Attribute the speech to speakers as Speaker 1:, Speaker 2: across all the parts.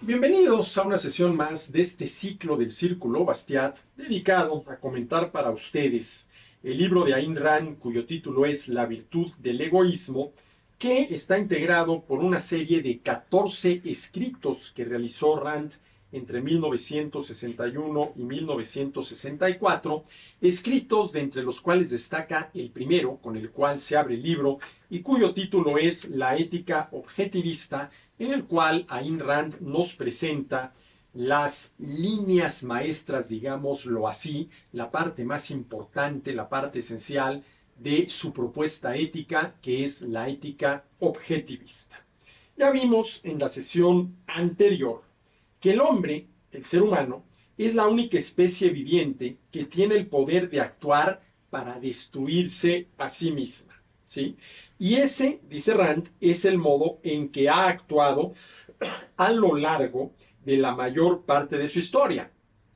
Speaker 1: Bienvenidos a una sesión más de este ciclo del Círculo Bastiat, dedicado a comentar para ustedes el libro de Ayn Rand, cuyo título es La virtud del egoísmo, que está integrado por una serie de 14 escritos que realizó Rand entre 1961 y 1964, escritos de entre los cuales destaca el primero, con el cual se abre el libro, y cuyo título es La ética objetivista, en el cual Ayn Rand nos presenta las líneas maestras, digámoslo así, la parte más importante, la parte esencial de su propuesta ética, que es la ética objetivista. Ya vimos en la sesión anterior que el hombre, el ser humano, es la única especie viviente que tiene el poder de actuar para destruirse a sí misma, ¿sí? Y ese, dice Rand, es el modo en que ha actuado a lo largo de la mayor parte de su historia.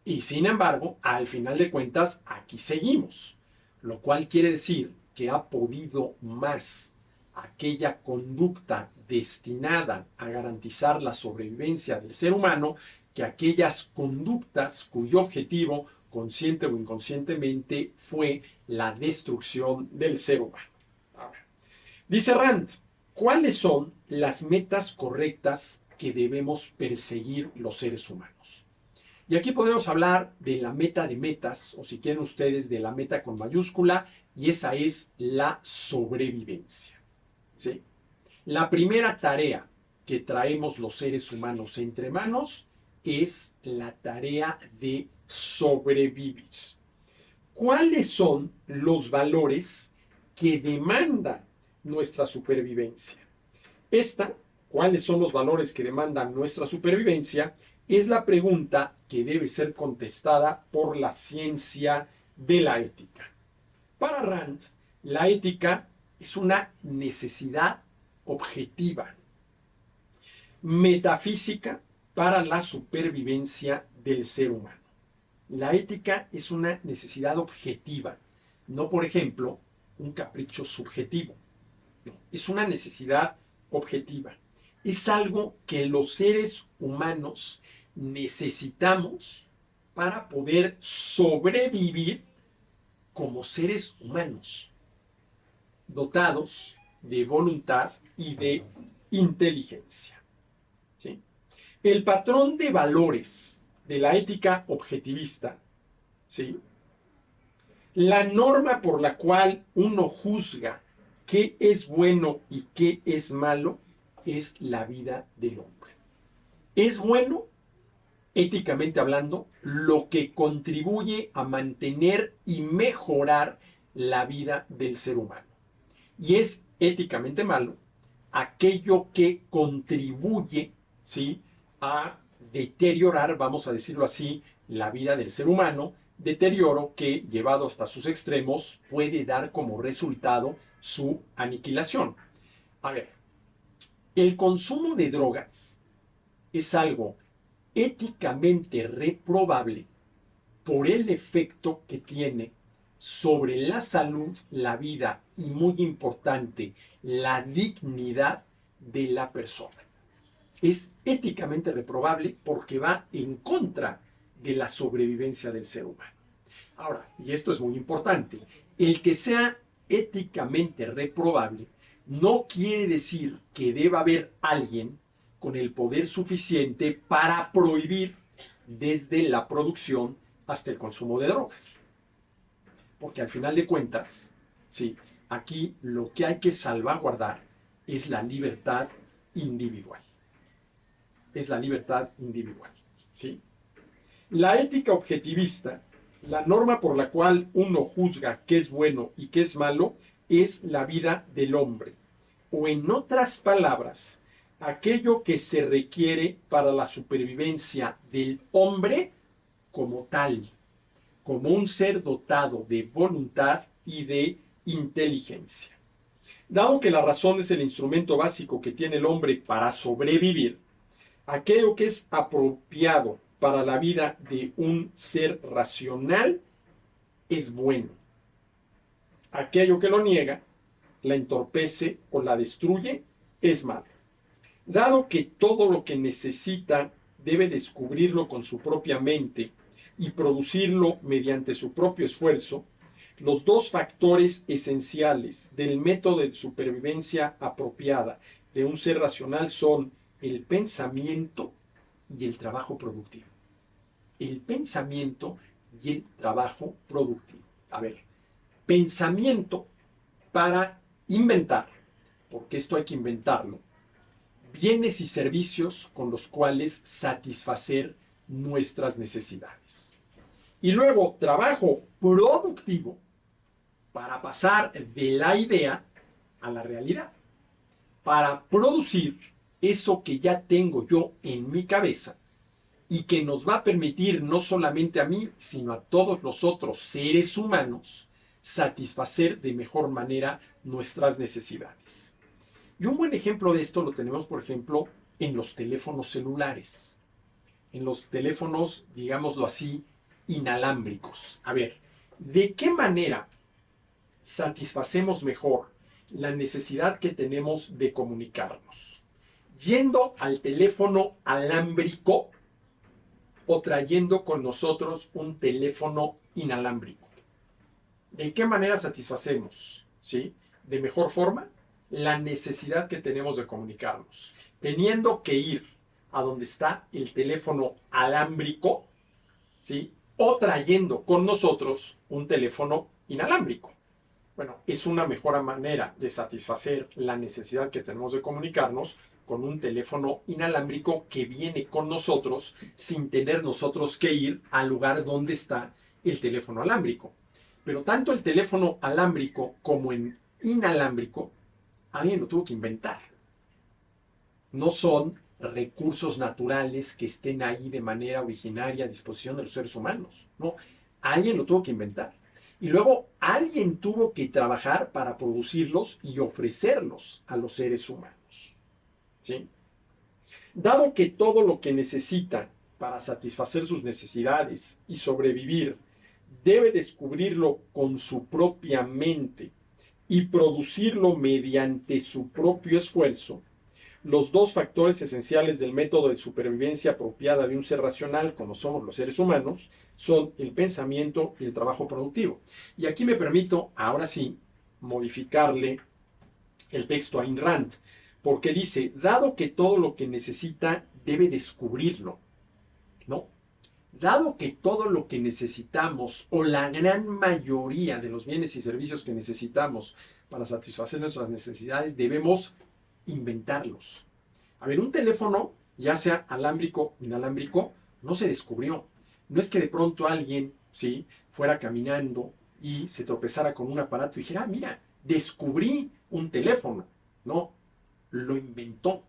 Speaker 1: Y sin embargo, al final de cuentas, aquí seguimos. Lo cual quiere decir que ha podido más aquella conducta destinada a garantizar la sobrevivencia del ser humano que aquellas conductas cuyo objetivo, consciente o inconscientemente, fue la destrucción del ser humano. Ahora, dice Rand, ¿cuáles son las metas correctas que debemos perseguir los seres humanos? Y aquí podemos hablar de la meta de metas, o si quieren ustedes, de la meta con mayúscula, y esa es la sobrevivencia, ¿sí? La primera tarea que traemos los seres humanos entre manos es la tarea de sobrevivir. ¿Cuáles son los valores que demandan nuestra supervivencia? ¿Cuáles son los valores que demandan nuestra supervivencia? Es la pregunta que debe ser contestada por la ciencia de la ética. Para Rand, la ética es una necesidad objetiva, metafísica para la supervivencia del ser humano. La ética es una necesidad objetiva, no, por ejemplo, un capricho subjetivo. No, es una necesidad objetiva. Es algo que los seres humanos necesitamos para poder sobrevivir como seres humanos, dotados de voluntad y de inteligencia, ¿sí? El patrón de valores de la ética objetivista, ¿sí?, la norma por la cual uno juzga qué es bueno y qué es malo, es la vida del hombre. Es bueno, éticamente hablando, lo que contribuye a mantener y mejorar la vida del ser humano. Y es éticamente malo aquello que contribuye, ¿sí?, a deteriorar, vamos a decirlo así, la vida del ser humano, deterioro que, llevado hasta sus extremos, puede dar como resultado su aniquilación. A ver, el consumo de drogas es algo éticamente reprobable por el efecto que tiene sobre la salud, la vida y, muy importante, la dignidad de la persona. Es éticamente reprobable porque va en contra de la sobrevivencia del ser humano. Ahora, y esto es muy importante, el que sea éticamente reprobable no quiere decir que deba haber alguien con el poder suficiente para prohibir desde la producción hasta el consumo de drogas. Porque al final de cuentas, sí, aquí lo que hay que salvaguardar es la libertad individual. Es la libertad individual, ¿sí? La ética objetivista, la norma por la cual uno juzga qué es bueno y qué es malo, es la vida del hombre. O en otras palabras, aquello que se requiere para la supervivencia del hombre como tal, como un ser dotado de voluntad y de inteligencia. Dado que la razón es el instrumento básico que tiene el hombre para sobrevivir, aquello que es apropiado para la vida de un ser racional es bueno. Aquello que lo niega, la entorpece o la destruye es malo. Dado que todo lo que necesita debe descubrirlo con su propia mente y producirlo mediante su propio esfuerzo, los dos factores esenciales del método de supervivencia apropiada de un ser racional son el pensamiento y el trabajo productivo. El pensamiento y el trabajo productivo. A ver, pensamiento para inventar, porque esto hay que inventarlo, bienes y servicios con los cuales satisfacer nuestras necesidades. Y luego, trabajo productivo para pasar de la idea a la realidad, para producir eso que ya tengo yo en mi cabeza y que nos va a permitir no solamente a mí, sino a todos los otros seres humanos satisfacer de mejor manera nuestras necesidades. Y un buen ejemplo de esto lo tenemos, por ejemplo, en los teléfonos celulares, en los teléfonos, digámoslo así, inalámbricos. A ver, ¿de qué manera satisfacemos mejor la necesidad que tenemos de comunicarnos? ¿Yendo al teléfono alámbrico o trayendo con nosotros un teléfono inalámbrico? ¿De qué manera satisfacemos, sí, de mejor forma la necesidad que tenemos de comunicarnos? Teniendo que ir a donde está el teléfono alámbrico, ¿sí? O trayendo con nosotros un teléfono inalámbrico. Bueno, es una mejor manera de satisfacer la necesidad que tenemos de comunicarnos con un teléfono inalámbrico que viene con nosotros sin tener nosotros que ir al lugar donde está el teléfono alámbrico. Pero tanto el teléfono alámbrico como el inalámbrico, alguien lo tuvo que inventar. No son recursos naturales que estén ahí de manera originaria a disposición de los seres humanos. No, alguien lo tuvo que inventar. Y luego alguien tuvo que trabajar para producirlos y ofrecerlos a los seres humanos. ¿Sí? Dado que todo lo que necesitan para satisfacer sus necesidades y sobrevivir debe descubrirlo con su propia mente y producirlo mediante su propio esfuerzo, los dos factores esenciales del método de supervivencia apropiada de un ser racional, como somos los seres humanos, son el pensamiento y el trabajo productivo. Y aquí me permito, ahora sí, modificarle el texto a Ayn Rand, porque dice, dado que todo lo que necesita debe descubrirlo, ¿no? Dado que todo lo que necesitamos, o la gran mayoría de los bienes y servicios que necesitamos para satisfacer nuestras necesidades, debemos inventarlos. A ver, un teléfono, ya sea alámbrico o inalámbrico, no se descubrió. No es que de pronto alguien, ¿sí?, fuera caminando y se tropezara con un aparato y dijera, ah, mira, descubrí un teléfono. No, lo inventó.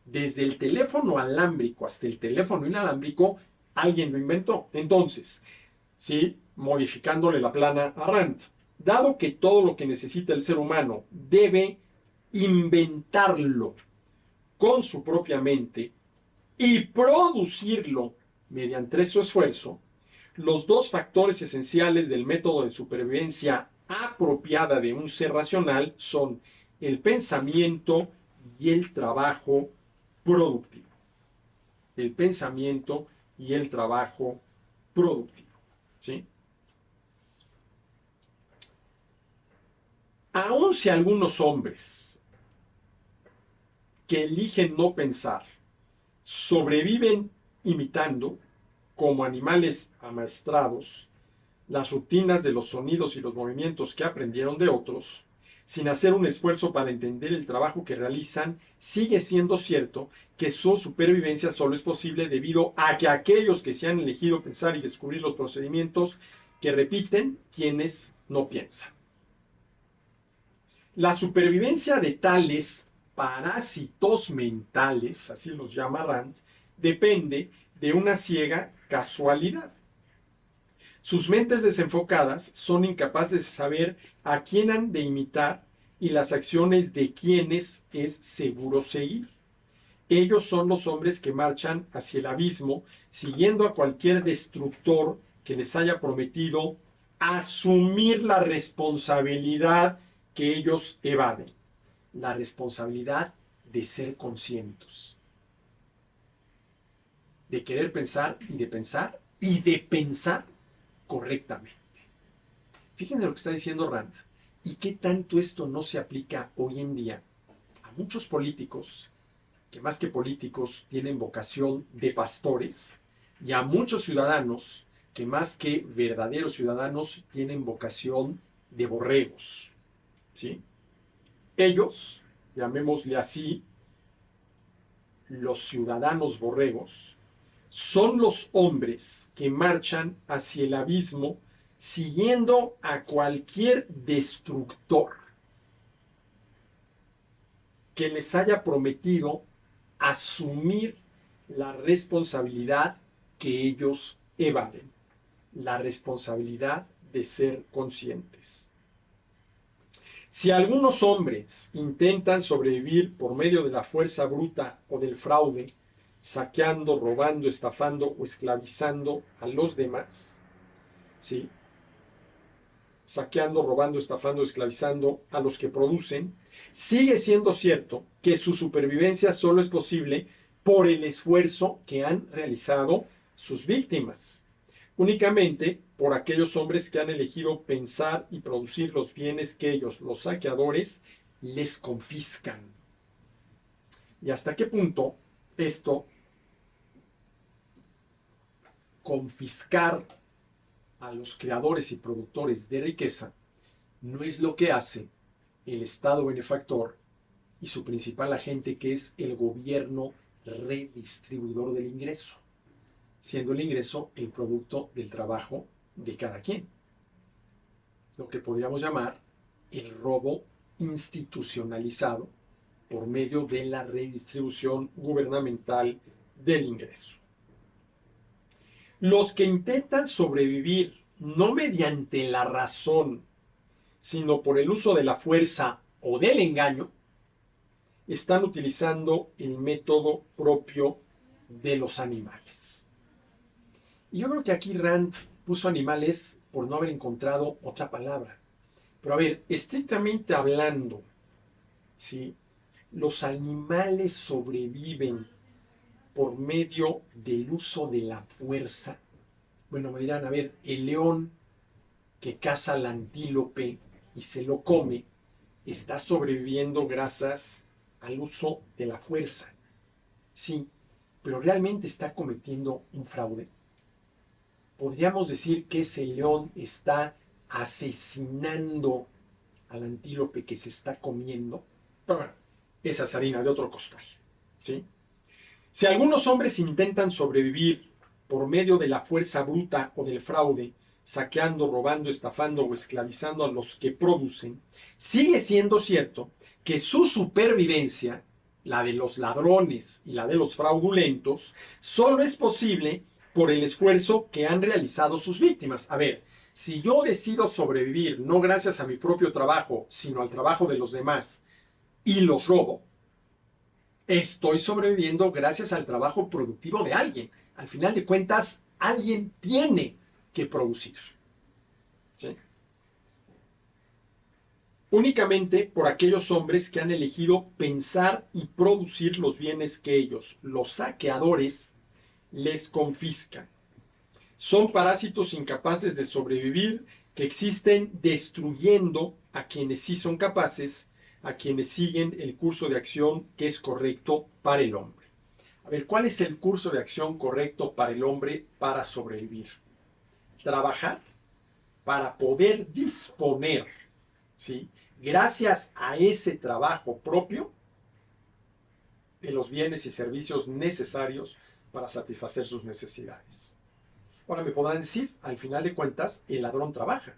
Speaker 1: Desde el teléfono alámbrico hasta el teléfono inalámbrico, alguien lo inventó. Entonces, ¿sí?, modificándole la plana a Rand, dado que todo lo que necesita el ser humano debe inventarlo con su propia mente y producirlo mediante su esfuerzo, los dos factores esenciales del método de supervivencia apropiada de un ser racional son el pensamiento y el trabajo productivo. El pensamiento y el trabajo productivo. ¿Sí? Aun si algunos hombres que eligen no pensar sobreviven imitando, como animales amaestrados, las rutinas de los sonidos y los movimientos que aprendieron de otros, sin hacer un esfuerzo para entender el trabajo que realizan, sigue siendo cierto que su supervivencia solo es posible debido a que aquellos que se han elegido pensar y descubrir los procedimientos que repiten quienes no piensan. La supervivencia de tales parásitos mentales, así los llama Rand, depende de una ciega casualidad. Sus mentes desenfocadas son incapaces de saber a quién han de imitar y las acciones de quienes es seguro seguir. Ellos son los hombres que marchan hacia el abismo, siguiendo a cualquier destructor que les haya prometido asumir la responsabilidad que ellos evaden, la responsabilidad de ser conscientes. de querer pensar y de pensar y de pensar correctamente. Fíjense lo que está diciendo Rand y qué tanto esto no se aplica hoy en día a muchos políticos que más que políticos tienen vocación de pastores y a muchos ciudadanos que más que verdaderos ciudadanos tienen vocación de borregos. ¿Sí? Ellos, llamémosle así, los ciudadanos borregos, son los hombres que marchan hacia el abismo siguiendo a cualquier destructor que les haya prometido asumir la responsabilidad que ellos evaden, la responsabilidad de ser conscientes. Si algunos hombres intentan sobrevivir por medio de la fuerza bruta o del fraude, saqueando, robando, estafando o esclavizando a los demás, ¿sí? Saqueando, robando, estafando, esclavizando a los que producen, sigue siendo cierto que su supervivencia solo es posible por el esfuerzo que han realizado sus víctimas. Únicamente por aquellos hombres que han elegido pensar y producir los bienes que ellos, los saqueadores, les confiscan. ¿Y hasta qué punto esto, confiscar a los creadores y productores de riqueza, no es lo que hace el Estado benefactor y su principal agente, que es el gobierno redistribuidor del ingreso, siendo el ingreso el producto del trabajo de cada quien? Lo que podríamos llamar el robo institucionalizado por medio de la redistribución gubernamental del ingreso. Los que intentan sobrevivir no mediante la razón, sino por el uso de la fuerza o del engaño, están utilizando el método propio de los animales. Y yo creo que aquí Rand puso animales por no haber encontrado otra palabra. Pero a ver, estrictamente hablando, ¿sí? Los animales sobreviven por medio del uso de la fuerza. Bueno, me dirán, a ver, el león que caza al antílope y se lo come, está sobreviviendo gracias al uso de la fuerza. Sí, pero realmente está cometiendo un fraude. Podríamos decir que ese león está asesinando al antílope que se está comiendo. Pero bueno, esa es harina de otro costal. ¿Sí? Si algunos hombres intentan sobrevivir por medio de la fuerza bruta o del fraude, saqueando, robando, estafando o esclavizando a los que producen, sigue siendo cierto que su supervivencia, la de los ladrones y la de los fraudulentos, solo es posible por el esfuerzo que han realizado sus víctimas. A ver, si yo decido sobrevivir no gracias a mi propio trabajo, sino al trabajo de los demás, y los robo, estoy sobreviviendo gracias al trabajo productivo de alguien. Al final de cuentas, alguien tiene que producir. ¿Sí? Únicamente por aquellos hombres que han elegido pensar y producir los bienes que ellos, los saqueadores, les confiscan. Son parásitos incapaces de sobrevivir que existen destruyendo a quienes sí son capaces, a quienes siguen el curso de acción que es correcto para el hombre. A ver, ¿cuál es el curso de acción correcto para el hombre para sobrevivir? Trabajar para poder disponer, ¿sí? Gracias a ese trabajo propio, de los bienes y servicios necesarios para satisfacer sus necesidades. Ahora me podrán decir, al final de cuentas, el ladrón trabaja.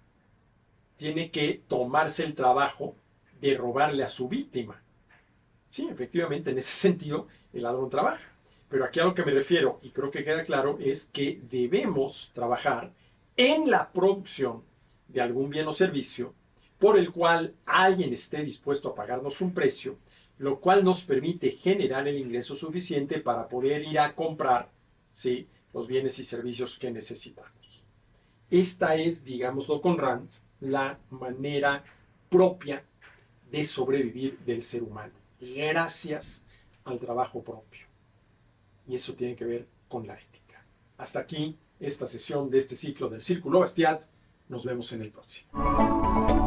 Speaker 1: Tiene que tomarse el trabajo de robarle a su víctima. Sí, efectivamente, en ese sentido, el ladrón trabaja. Pero aquí a lo que me refiero, y creo que queda claro, es que debemos trabajar en la producción de algún bien o servicio por el cual alguien esté dispuesto a pagarnos un precio, lo cual nos permite generar el ingreso suficiente para poder ir a comprar, ¿sí?, los bienes y servicios que necesitamos. Esta es, digámoslo con Rand, la manera propia de sobrevivir del ser humano, gracias al trabajo propio. Y eso tiene que ver con la ética. Hasta aquí esta sesión de este ciclo del Círculo Bastiat. Nos vemos en el próximo.